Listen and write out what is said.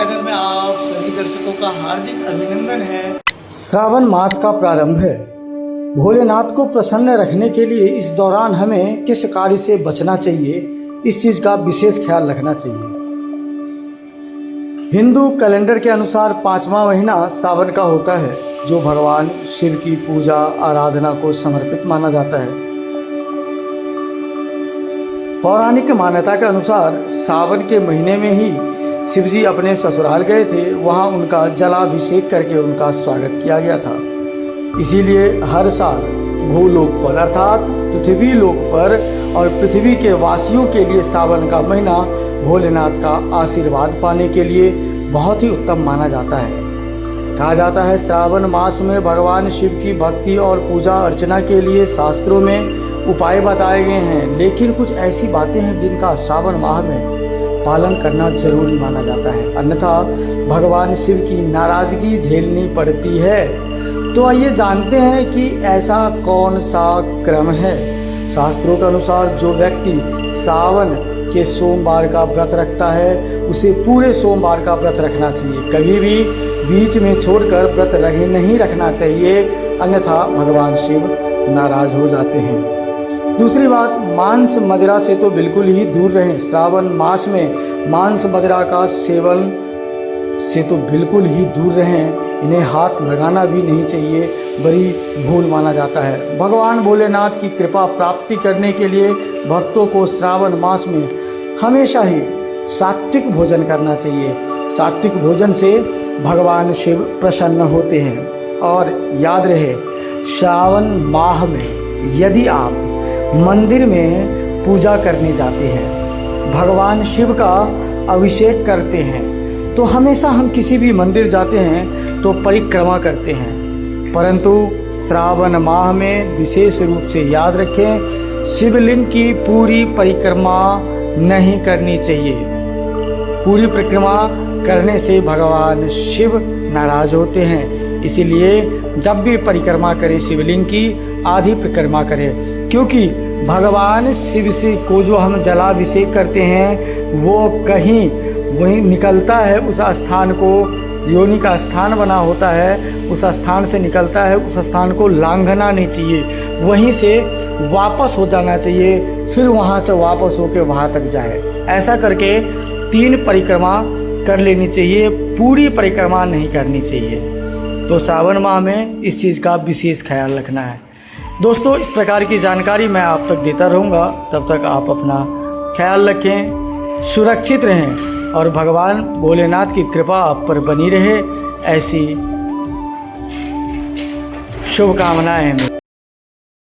Channel में आप सभी दर्शकों का हार्दिक अभिनंदन है। श्रावण मास का प्रारंभ है। भोलेनाथ को प्रसन्न रखने के लिए इस दौरान हमें किस कार्य से बचना चाहिए, इस चीज़ का विशेष ख्याल रखना चाहिए। हिंदू कैलेंडर के अनुसार 5वां महीना सावन का होता है, जो भगवान शिव की पूजा आराधना को समर्पित माना जाता है। पौराणिक मान्यता के अनुसार सावन के महीने में ही शिवजी अपने ससुराल गए थे। वहाँ उनका जलाभिषेक करके उनका स्वागत किया गया था। इसीलिए हर साल भूलोक पर अर्थात पृथ्वी लोक पर और पृथ्वी के वासियों के लिए सावन का महीना भोलेनाथ का आशीर्वाद पाने के लिए बहुत ही उत्तम माना जाता है। कहा जाता है श्रावण मास में भगवान शिव की भक्ति और पूजा अर्चना के लिए शास्त्रों में उपाय बताए गए हैं, लेकिन कुछ ऐसी बातें हैं जिनका श्रावण माह में पालन करना जरूरी माना जाता है, अन्यथा भगवान शिव की नाराजगी झेलनी पड़ती है। तो आइए जानते हैं कि ऐसा कौन सा क्रम है। शास्त्रों के अनुसार जो व्यक्ति सावन के सोमवार का व्रत रखता है उसे पूरे सोमवार का व्रत रखना चाहिए, कभी भी बीच में छोड़कर व्रत नहीं रखना चाहिए, अन्यथा भगवान शिव नाराज हो जाते हैं। दूसरी बात, मांस मदिरा से तो बिल्कुल ही दूर रहें। श्रावण मास में मांस मदिरा का सेवन से तो बिल्कुल ही दूर रहें। इन्हें हाथ लगाना भी नहीं चाहिए, बड़ी भूल माना जाता है। भगवान भोलेनाथ की कृपा प्राप्ति करने के लिए भक्तों को श्रावण मास में हमेशा ही सात्विक भोजन करना चाहिए। सात्विक भोजन से भगवान शिव प्रसन्न होते हैं। और याद रहे, श्रावण माह में यदि आप मंदिर में पूजा करने जाते हैं, भगवान शिव का अभिषेक करते हैं, तो हमेशा हम किसी भी मंदिर जाते हैं तो परिक्रमा करते हैं, परंतु श्रावण माह में विशेष रूप से याद रखें, शिवलिंग की पूरी परिक्रमा नहीं करनी चाहिए। पूरी परिक्रमा करने से भगवान शिव नाराज होते हैं। इसीलिए जब भी परिक्रमा करें शिवलिंग की आधी परिक्रमा करें, क्योंकि भगवान शिव से को जो हम जलाभिषेक करते हैं वो कहीं वहीं निकलता है, उस स्थान को योनि का स्थान बना होता है, उस स्थान से निकलता है, उस स्थान को लांघना नहीं चाहिए, वहीं से वापस हो जाना चाहिए, फिर वहाँ से वापस होकर वहाँ तक जाए। ऐसा करके 3 परिक्रमा कर लेनी चाहिए, पूरी परिक्रमा नहीं करनी चाहिए। तो सावन माह में इस चीज़ का विशेष ख्याल रखना है। दोस्तों, इस प्रकार की जानकारी मैं आप तक देता रहूँगा। तब तक आप अपना ख्याल रखें, सुरक्षित रहें और भगवान भोलेनाथ की कृपा आप पर बनी रहे, ऐसी शुभकामनाएं हैं।